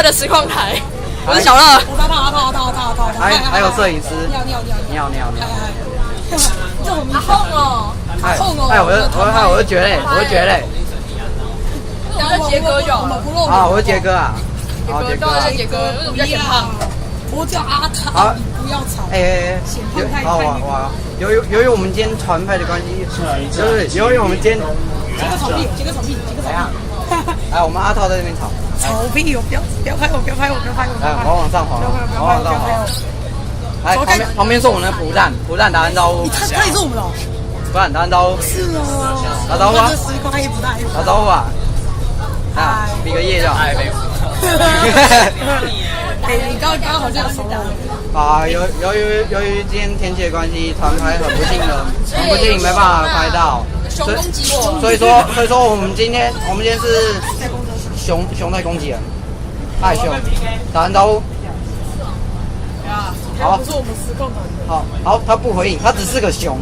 乐的实况台，我是小乐。还有摄影师。你好。阿红哦，阿红哦。我就觉得，我叫杰哥就好了。啊，我是杰哥啊。杰哥，是杰哥，为什么比较显胖？我叫阿汤，不要吵。由于我们今天传派的关系，就是由于我们今天几个草屁。哎，我们阿涛在那边吵。草屁！不要拍我！哎，我往上滑。哎，旁边是我们的普蛋打完招呼。他也是我们的。普蛋打完招呼。是哦。打招呼啊！打招呼啊！啊，比个耶就好。你刚刚好像熟了。啊，由于今天天气的关系，团拍很不幸没办法拍到。熊攻击我。所以说我们今天是熊在攻击人，太凶。打完招呼。好。不是我们实况团的。好，他不回应，他只是个熊。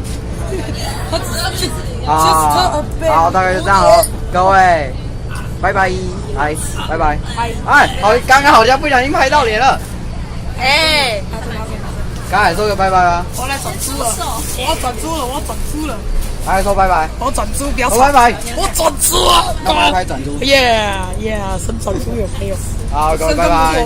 他只是啊，好，大概就这样喽，各位，拜拜，来，拜拜，哎，好，刚刚好像不小心拍到脸了，哎，刚才说个拜拜吧，我来转租了，我要转租了，刚才说拜拜，我转租，不要吵，拜拜，我转租了，那我开转租，耶，升转租有没有？好，各位拜拜。